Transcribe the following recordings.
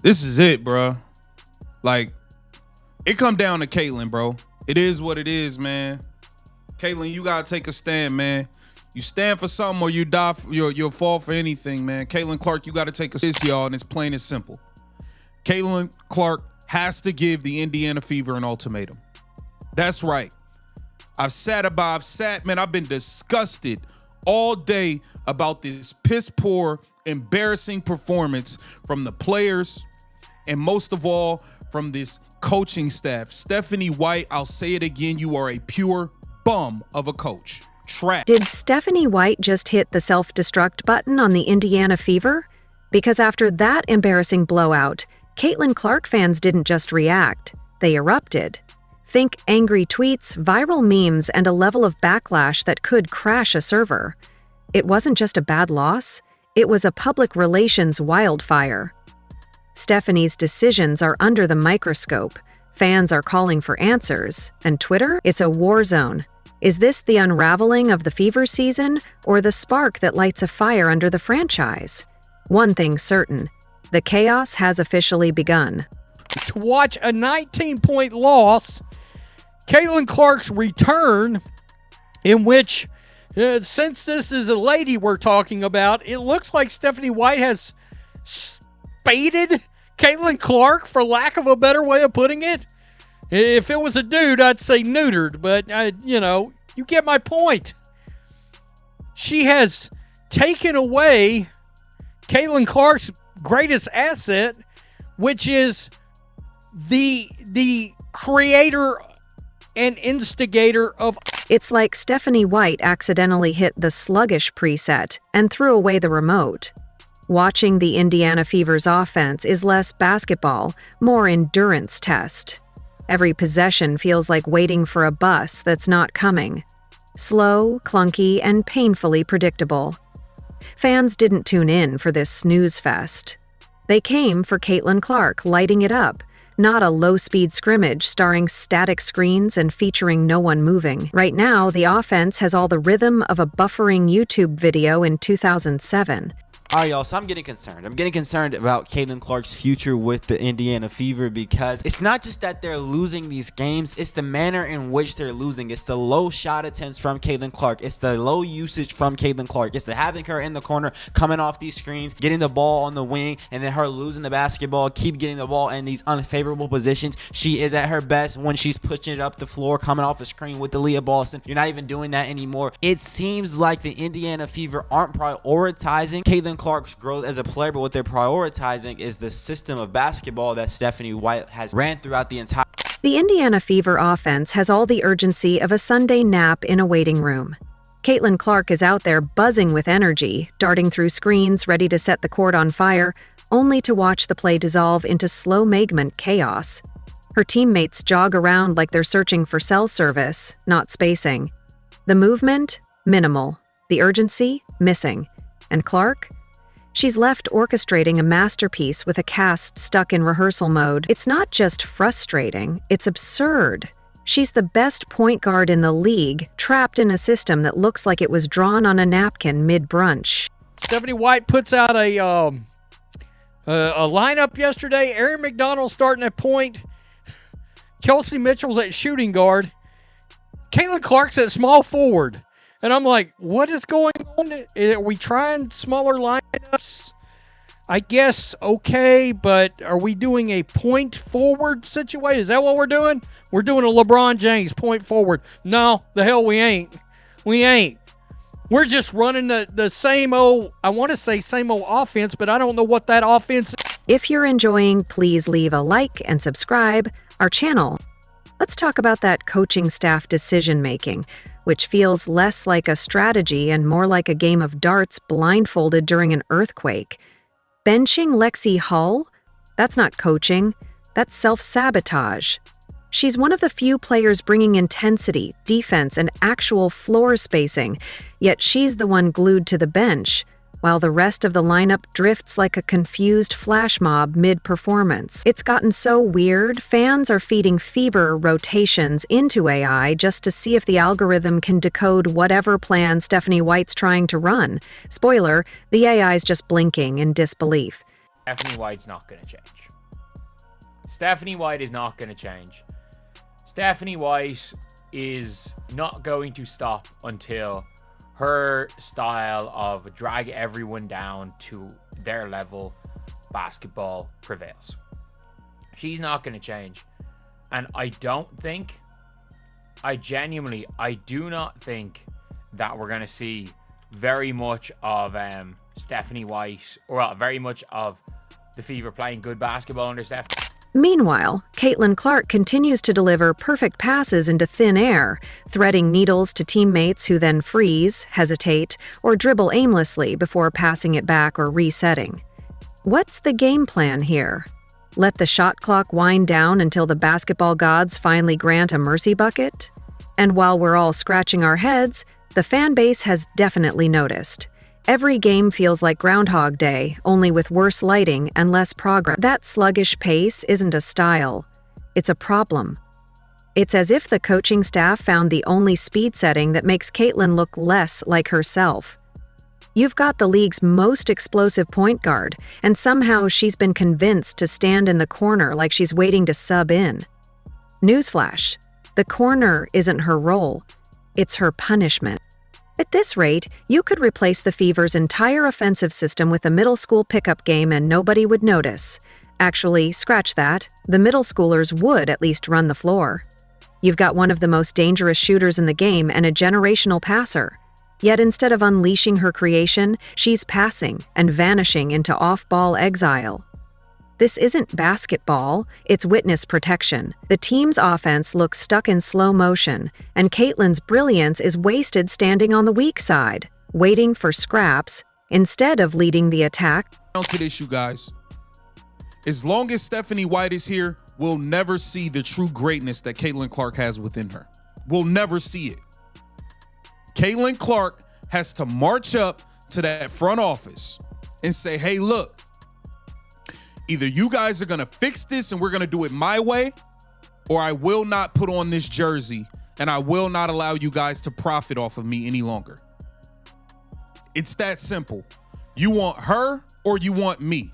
This is it, bro. Like, it come down to Caitlyn, bro. It is what it is, man. Caitlyn, you gotta take a stand, man. You stand for something or you die. You'll fall for anything, man. Caitlyn Clark, you gotta take a stand, y'all, and it's plain and simple. Caitlyn Clark has to give the Indiana Fever an ultimatum. That's right. I've been disgusted all day about this piss poor, embarrassing performance from the players, and most of all from this coaching staff. Stephanie White, I'll say it again, you are a pure bum of a coach. Trash. Did Stephanie White just hit the self-destruct button on the Indiana Fever? Because after that embarrassing blowout, Caitlyn Clark fans didn't just react, they erupted. Think angry tweets, viral memes, and a level of backlash that could crash a server. It wasn't just a bad loss, it was a public relations wildfire. Stephanie's decisions are under the microscope. Fans are calling for answers. And Twitter? It's a war zone. Is this the unraveling of the Fever season or the spark that lights a fire under the franchise? One thing's certain. The chaos has officially begun. To watch a 19-point loss, Caitlyn Clark's return, in which, since this is a lady we're talking about, it looks like Stephanie White has spaded Caitlyn Clark, for lack of a better way of putting it. If it was a dude, I'd say neutered, but, you get my point. She has taken away Caitlyn Clark's greatest asset, which is the creator and instigator of... It's like Stephanie White accidentally hit the sluggish preset and threw away the remote. Watching the Indiana Fever's offense is less basketball, more endurance test. Every possession feels like waiting for a bus that's not coming. Slow, clunky, and painfully predictable. Fans didn't tune in for this snooze fest. They came for Caitlyn Clark lighting it up, not a low-speed scrimmage starring static screens and featuring no one moving. Right now, the offense has all the rhythm of a buffering YouTube video in 2007. All right, y'all, so I'm getting concerned. I'm getting concerned about Caitlyn Clark's future with the Indiana Fever because it's not just that they're losing these games, it's the manner in which they're losing. It's the low shot attempts from Caitlyn Clark. It's the low usage from Caitlyn Clark. It's the having her in the corner, coming off these screens, getting the ball on the wing, and then her losing the basketball, keep getting the ball in these unfavorable positions. She is at her best when she's pushing it up the floor, coming off a screen with the Leah Boston. You're not even doing that anymore. It seems like the Indiana Fever aren't prioritizing Caitlyn Clark's growth as a player, but what they're prioritizing is the system of basketball that Stephanie White has ran throughout the entire... The Indiana Fever offense has all the urgency of a Sunday nap in a waiting room. Caitlyn Clark is out there buzzing with energy, darting through screens, ready to set the court on fire, only to watch the play dissolve into slow Megament chaos. Her teammates jog around like they're searching for cell service, not spacing. The movement? Minimal. The urgency? Missing. And Clark? She's left orchestrating a masterpiece with a cast stuck in rehearsal mode. It's not just frustrating, it's absurd. She's the best point guard in the league, trapped in a system that looks like it was drawn on a napkin mid-brunch. Stephanie White puts out a lineup yesterday. Aaron McDonald starting at point. Kelsey Mitchell's at shooting guard. Caitlyn Clark's at small forward. And I'm like, what is going on? Are we trying smaller lineups? I guess, okay, but are we doing a point forward situation? Is that what we're doing? We're doing a LeBron James point forward. No, the hell we ain't. We ain't. We're just running the same old, I want to say same old offense, but I don't know what that offense is. If you're enjoying, please leave a like and subscribe our channel. Let's talk about that coaching staff decision-making, which feels less like a strategy and more like a game of darts blindfolded during an earthquake. Benching Lexi Hull? That's not coaching, that's self-sabotage. She's one of the few players bringing intensity, defense, and actual floor spacing, yet she's the one glued to the bench, while the rest of the lineup drifts like a confused flash mob mid-performance. It's gotten so weird, fans are feeding Fever rotations into AI just to see if the algorithm can decode whatever plan Stephanie White's trying to run. Spoiler, the AI's just blinking in disbelief. Stephanie White's not going to change. Stephanie White is not going to change. Stephanie White is not going to stop until her style of drag everyone down to their level basketball prevails. She's not going to change. And I do not think that we're going to see very much of Stephanie White, or very much of the Fever playing good basketball under Steph. Meanwhile, Caitlin Clark continues to deliver perfect passes into thin air, threading needles to teammates who then freeze, hesitate, or dribble aimlessly before passing it back or resetting. What's the game plan here? Let the shot clock wind down until the basketball gods finally grant a mercy bucket? And while we're all scratching our heads, the fan base has definitely noticed. Every game feels like Groundhog Day, only with worse lighting and less progress. That sluggish pace isn't a style. It's a problem. It's as if the coaching staff found the only speed setting that makes Caitlin look less like herself. You've got the league's most explosive point guard, and somehow she's been convinced to stand in the corner like she's waiting to sub in. Newsflash, the corner isn't her role. It's her punishment. At this rate, you could replace the Fever's entire offensive system with a middle school pickup game and nobody would notice. Actually, scratch that. The middle schoolers would at least run the floor. You've got one of the most dangerous shooters in the game and a generational passer. Yet instead of unleashing her creation, she's passing and vanishing into off-ball exile. This isn't basketball, it's witness protection. The team's offense looks stuck in slow motion, and Caitlin's brilliance is wasted standing on the weak side, waiting for scraps, instead of leading the attack. Down to this, you guys. As long as Stephanie White is here, we'll never see the true greatness that Caitlin Clark has within her. We'll never see it. Caitlin Clark has to march up to that front office and say, hey, look, either you guys are going to fix this and we're going to do it my way, or I will not put on this jersey and I will not allow you guys to profit off of me any longer. It's that simple. You want her or you want me?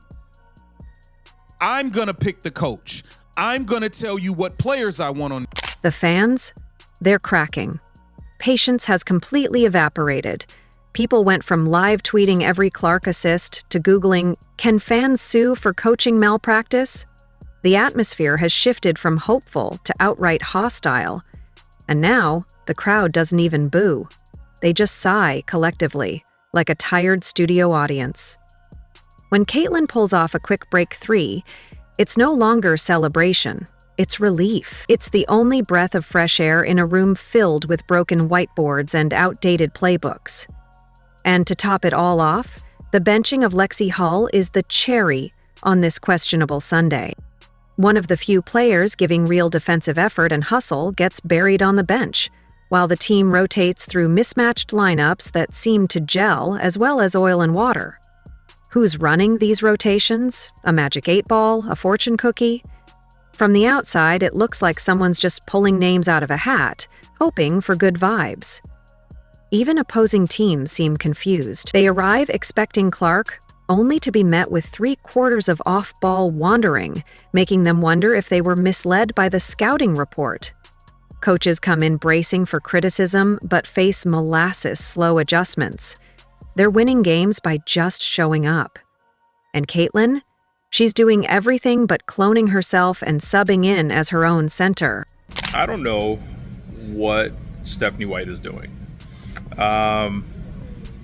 I'm going to pick the coach. I'm going to tell you what players I want on. The fans, they're cracking. Patience has completely evaporated. People went from live tweeting every Clark assist to Googling, "Can fans sue for coaching malpractice?" The atmosphere has shifted from hopeful to outright hostile. And now, the crowd doesn't even boo. They just sigh collectively, like a tired studio audience. When Caitlin pulls off a quick break three, it's no longer celebration. It's relief. It's the only breath of fresh air in a room filled with broken whiteboards and outdated playbooks. And to top it all off, the benching of Lexi Hull is the cherry on this questionable Sunday. One of the few players giving real defensive effort and hustle gets buried on the bench, while the team rotates through mismatched lineups that seem to gel as well as oil and water. Who's running these rotations? A magic 8-ball? A fortune cookie? From the outside, it looks like someone's just pulling names out of a hat, hoping for good vibes. Even opposing teams seem confused. They arrive expecting Clark, only to be met with 3/4 of off-ball wandering, making them wonder if they were misled by the scouting report. Coaches come in bracing for criticism, but face molasses slow adjustments. They're winning games by just showing up. And Caitlin? She's doing everything but cloning herself and subbing in as her own center. I don't know what Stephanie White is doing.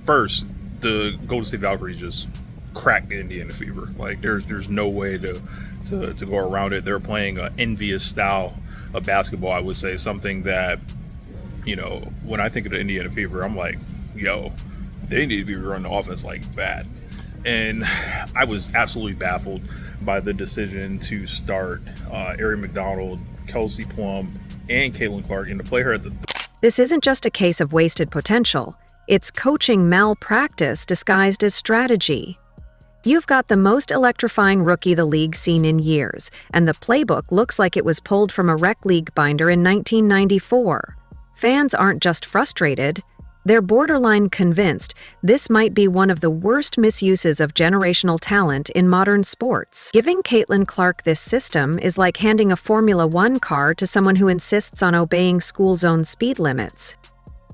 First, the Golden State Valkyries just cracked the Indiana Fever. Like there's no way to go around it. They're playing an envious style of basketball. I would say something that, you know, when I think of the Indiana Fever, I'm like, yo, they need to be running the offense like that. And I was absolutely baffled by the decision to start Ari McDonald, Kelsey Plum, and Caitlin Clark, and to play her at the. This isn't just a case of wasted potential. It's coaching malpractice disguised as strategy. You've got the most electrifying rookie the league's seen in years, and the playbook looks like it was pulled from a rec league binder in 1994. Fans aren't just frustrated, They're borderline convinced this might be one of the worst misuses of generational talent in modern sports. Giving Caitlin Clark this system is like handing a Formula One car to someone who insists on obeying school zone speed limits.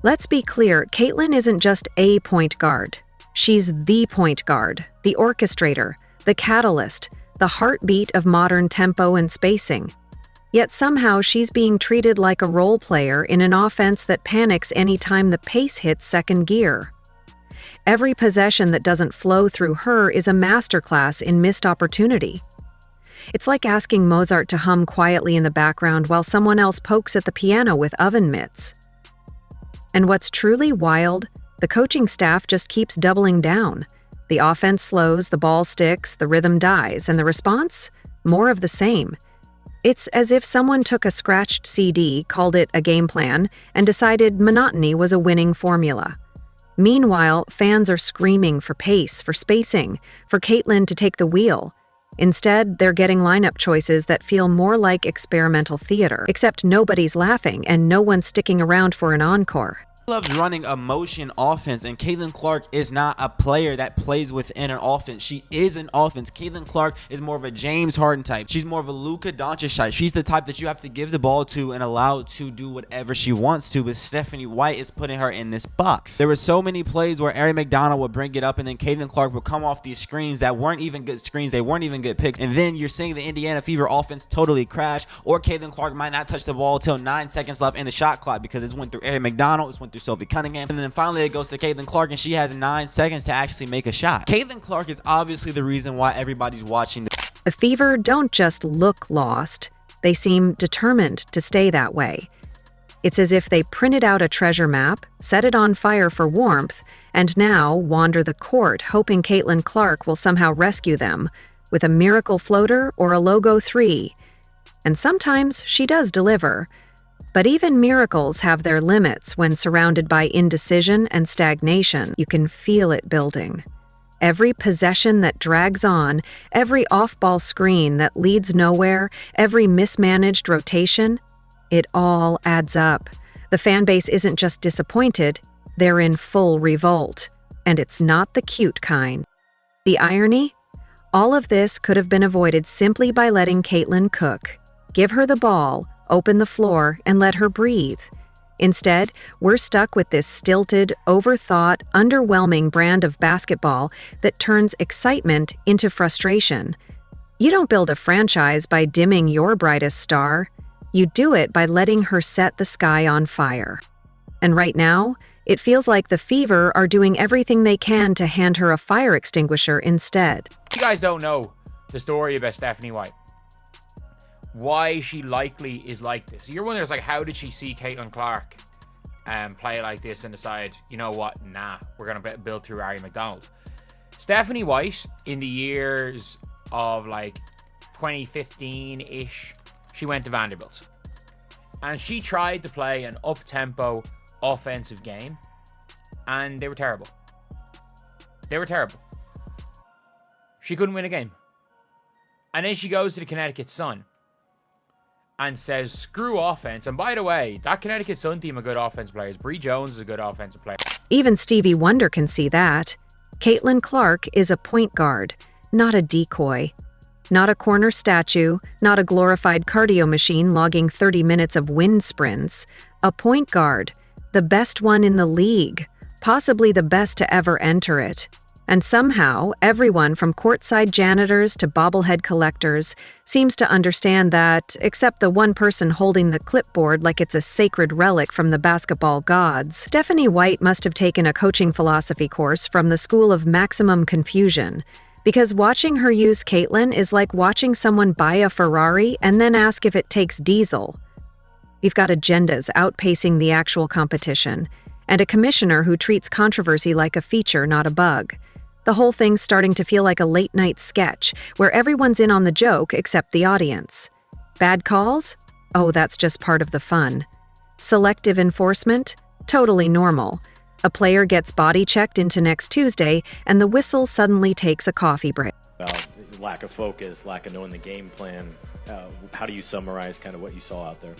Let's be clear, Caitlin isn't just a point guard. She's the point guard, the orchestrator, the catalyst, the heartbeat of modern tempo and spacing. Yet somehow she's being treated like a role player in an offense that panics anytime the pace hits second gear. Every possession that doesn't flow through her is a masterclass in missed opportunity. It's like asking Mozart to hum quietly in the background while someone else pokes at the piano with oven mitts. And what's truly wild, the coaching staff just keeps doubling down. The offense slows, the ball sticks, the rhythm dies, and the response? More of the same. It's as if someone took a scratched CD, called it a game plan, and decided monotony was a winning formula. Meanwhile, fans are screaming for pace, for spacing, for Caitlin to take the wheel. Instead, they're getting lineup choices that feel more like experimental theater, except nobody's laughing and no one's sticking around for an encore. Loves running a motion offense, and Caitlin Clark is not a player that plays within an offense. She is an offense. Caitlin Clark is more of a James Harden type. She's more of a Luka Doncic type. She's the type that you have to give the ball to and allow to do whatever she wants to, but Stephanie White is putting her in this box. There were so many plays where Ari McDonald would bring it up and then Caitlin Clark would come off these screens that weren't even good screens. They weren't even good picks. And then you're seeing the Indiana Fever offense totally crash, or Caitlin Clark might not touch the ball until 9 seconds left in the shot clock because it's went through Ari McDonald, it's went through Sophie Cunningham, and then finally it goes to Caitlin Clark and she has 9 seconds to actually make a shot. Caitlin Clark is obviously the reason why everybody's watching this. The Fever don't just look lost, they seem determined to stay that way. It's as if they printed out a treasure map, set it on fire for warmth, and now wander the court hoping Caitlin Clark will somehow rescue them with a miracle floater or a logo 3. And sometimes she does deliver. But even miracles have their limits when surrounded by indecision and stagnation. You can feel it building. Every possession that drags on, every off-ball screen that leads nowhere, every mismanaged rotation, it all adds up. The fan base isn't just disappointed, they're in full revolt. And it's not the cute kind. The irony? All of this could have been avoided simply by letting Caitlin cook. Give her the ball, open the floor, and let her breathe. Instead, we're stuck with this stilted, overthought, underwhelming brand of basketball that turns excitement into frustration. You don't build a franchise by dimming your brightest star. You do it by letting her set the sky on fire. And right now, it feels like the Fever are doing everything they can to hand her a fire extinguisher instead. You guys don't know the story about Stephanie White. Why she likely is like this. You're wondering, like, how did she see Caitlin Clark play like this and decide, you know what, nah, we're going to build through Ari McDonald. Stephanie White, in the years of like 2015-ish, she went to Vanderbilt. And she tried to play an up-tempo offensive game, and they were terrible. They were terrible. She couldn't win a game. And then she goes to the Connecticut Sun and says, screw offense. And by the way, that Connecticut Sun team are good offensive players. Bree Jones is a good offensive player. Even Stevie Wonder can see that. Caitlin Clark is a point guard, not a decoy. Not a corner statue, not a glorified cardio machine logging 30 minutes of wind sprints. A point guard, the best one in the league, possibly the best to ever enter it. And somehow, everyone from courtside janitors to bobblehead collectors seems to understand that, except the one person holding the clipboard like it's a sacred relic from the basketball gods. Stephanie White must have taken a coaching philosophy course from the School of Maximum Confusion, because watching her use Caitlin is like watching someone buy a Ferrari and then ask if it takes diesel. We've got agendas outpacing the actual competition, and a commissioner who treats controversy like a feature, not a bug. The whole thing's starting to feel like a late-night sketch, where everyone's in on the joke except the audience. Bad calls? Oh, that's just part of the fun. Selective enforcement? Totally normal. A player gets body checked into next Tuesday, and the whistle suddenly takes a coffee break. Lack of focus, lack of knowing the game plan. How do you summarize kind of what you saw out there?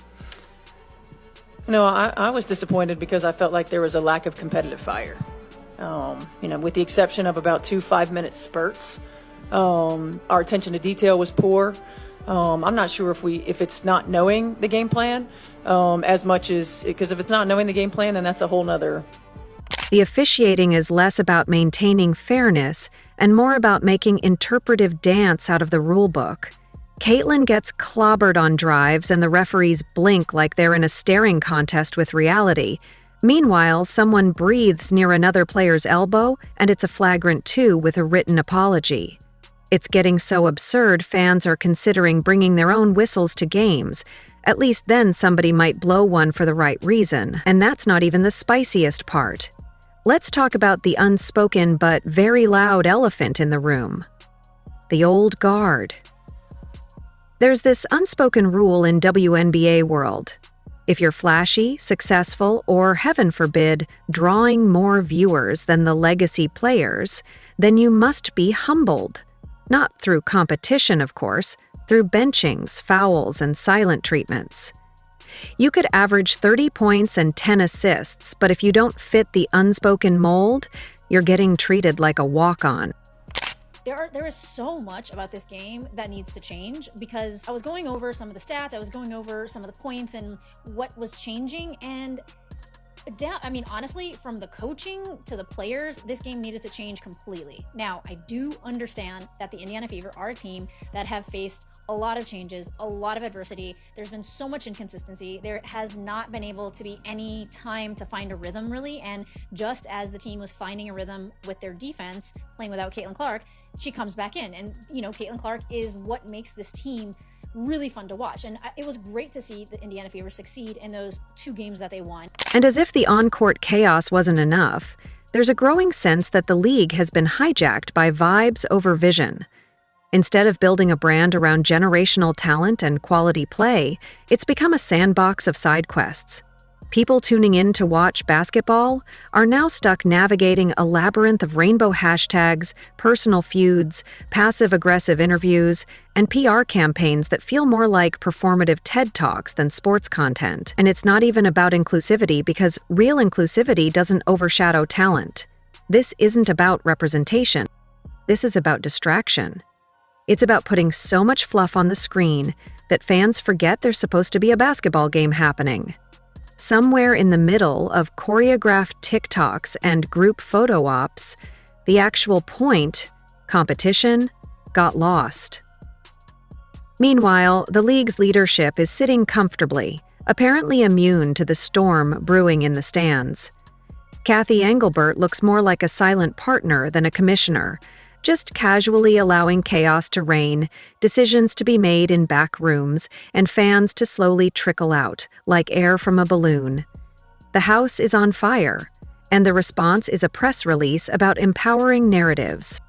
No, I was disappointed because I felt like there was a lack of competitive fire. With the exception of about 2 5-minute spurts, our attention to detail was poor. I'm not sure if it's not knowing the game plan as much as, because if it's not knowing the game plan, then that's a whole nother. The officiating is less about maintaining fairness and more about making interpretive dance out of the rule book. Caitlin gets clobbered on drives and the referees blink like they're in a staring contest with reality. Meanwhile, someone breathes near another player's elbow and it's a flagrant 2 with a written apology. It's getting so absurd fans are considering bringing their own whistles to games. At least then somebody might blow one for the right reason, and that's not even the spiciest part. Let's talk about the unspoken but very loud elephant in the room. The old guard. There's this unspoken rule in WNBA world. If you're flashy, successful, or heaven forbid, drawing more viewers than the legacy players, then you must be humbled. Not through competition, of course, through benchings, fouls, and silent treatments. You could average 30 points and 10 assists, but if you don't fit the unspoken mold, you're getting treated like a walk-on. There is so much about this game that needs to change, because I was going over some of the stats, I was going over some of the points and what was changing, and honestly, from the coaching to the players, this game needed to change completely. Now, I do understand that the Indiana Fever are a team that have faced a lot of changes, a lot of adversity. There's been so much inconsistency. There has not been able to be any time to find a rhythm, really. And just as the team was finding a rhythm with their defense, playing without Caitlin Clark, she comes back in. And, Caitlin Clark is what makes this team really fun to watch. And it was great to see the Indiana Fever succeed in those 2 games that they won. And as if the on-court chaos wasn't enough, there's a growing sense that the league has been hijacked by vibes over vision. Instead of building a brand around generational talent and quality play, it's become a sandbox of side quests. People tuning in to watch basketball are now stuck navigating a labyrinth of rainbow hashtags, personal feuds, passive-aggressive interviews, and PR campaigns that feel more like performative TED Talks than sports content. And it's not even about inclusivity, because real inclusivity doesn't overshadow talent. This isn't about representation. This is about distraction. It's about putting so much fluff on the screen that fans forget there's supposed to be a basketball game happening. Somewhere in the middle of choreographed TikToks and group photo ops, the actual point, competition, got lost. Meanwhile, the league's leadership is sitting comfortably, apparently immune to the storm brewing in the stands. Kathy Engelbert looks more like a silent partner than a commissioner, just casually allowing chaos to reign, decisions to be made in back rooms, and fans to slowly trickle out, like air from a balloon. The house is on fire, and the response is a press release about empowering narratives.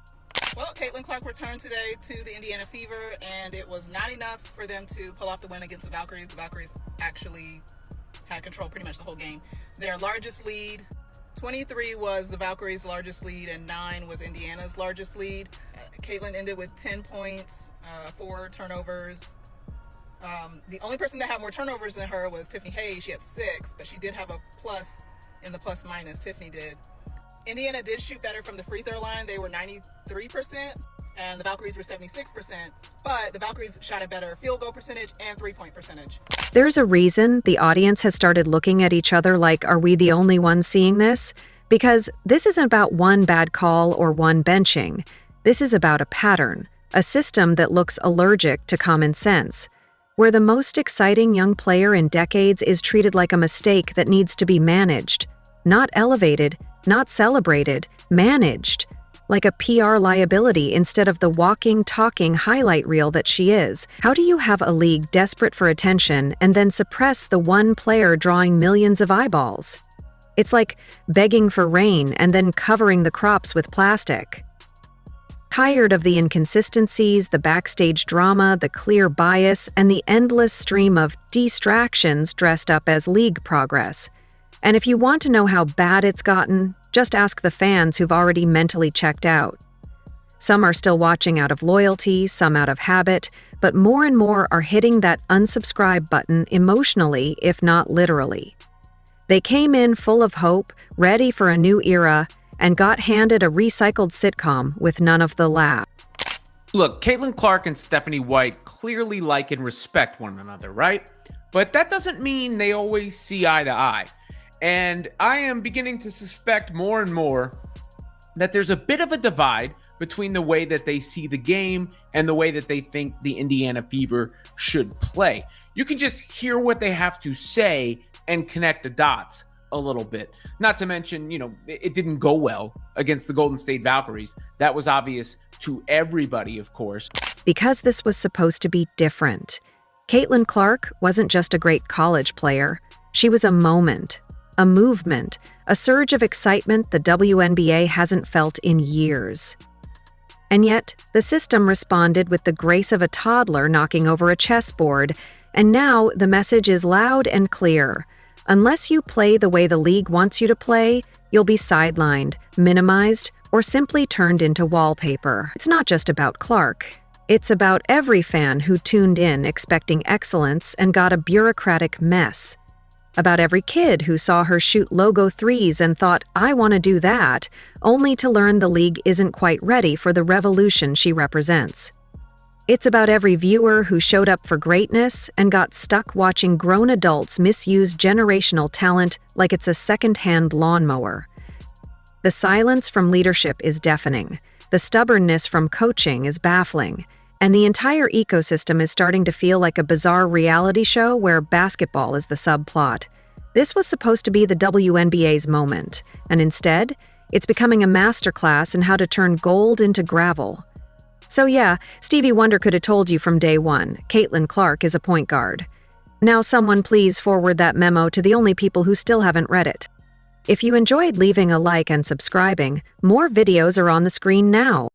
Well, Caitlin Clark returned today to the Indiana Fever, and it was not enough for them to pull off the win against the Valkyries. The Valkyries actually had control pretty much the whole game. Their largest lead, 23, was the Valkyries' largest lead, and 9 was Indiana's largest lead. Caitlin ended with 10 points, 4 turnovers. The only person that had more turnovers than her was Tiffany Hayes. She had 6, but she did have a plus in the plus minus. Tiffany did. Indiana did shoot better from the free throw line. They were 93%, and the Valkyries were 76%. But the Valkyries shot a better field goal percentage and 3-point percentage. There's a reason the audience has started looking at each other like, are we the only ones seeing this? Because this isn't about one bad call or one benching. This is about a pattern, a system that looks allergic to common sense, where the most exciting young player in decades is treated like a mistake that needs to be managed, not elevated, not celebrated, managed, like a PR liability instead of the walking, talking highlight reel that she is. How do you have a league desperate for attention and then suppress the one player drawing millions of eyeballs? It's like begging for rain and then covering the crops with plastic. Tired of the inconsistencies, the backstage drama, the clear bias, and the endless stream of distractions dressed up as league progress. And if you want to know how bad it's gotten, just ask the fans who've already mentally checked out. Some are still watching out of loyalty, some out of habit, but more and more are hitting that unsubscribe button emotionally, if not literally. They came in full of hope, ready for a new era, and got handed a recycled sitcom with none of the laugh. Look, Caitlin Clark and Stephanie White clearly like and respect one another, right? But that doesn't mean they always see eye to eye. And I am beginning to suspect more and more that there's a bit of a divide between the way that they see the game and the way that they think the Indiana Fever should play. You can just hear what they have to say and connect the dots a little bit. Not to mention, it didn't go well against the Golden State Valkyries. That was obvious to everybody, of course. Because this was supposed to be different. Caitlin Clark wasn't just a great college player. She was a moment, a movement, a surge of excitement the WNBA hasn't felt in years. And yet, the system responded with the grace of a toddler knocking over a chessboard, and now the message is loud and clear. Unless you play the way the league wants you to play, you'll be sidelined, minimized, or simply turned into wallpaper. It's not just about Clark. It's about every fan who tuned in expecting excellence and got a bureaucratic mess. About every kid who saw her shoot logo threes and thought, I want to do that, only to learn the league isn't quite ready for the revolution she represents. It's about every viewer who showed up for greatness and got stuck watching grown adults misuse generational talent like it's a second-hand lawnmower. The silence from leadership is deafening, the stubbornness from coaching is baffling, and the entire ecosystem is starting to feel like a bizarre reality show where basketball is the subplot. This was supposed to be the WNBA's moment, and instead, it's becoming a masterclass in how to turn gold into gravel. So yeah, Stevie Wonder could have told you from day one, Caitlin Clark is a point guard. Now someone please forward that memo to the only people who still haven't read it. If you enjoyed leaving a like and subscribing, more videos are on the screen now.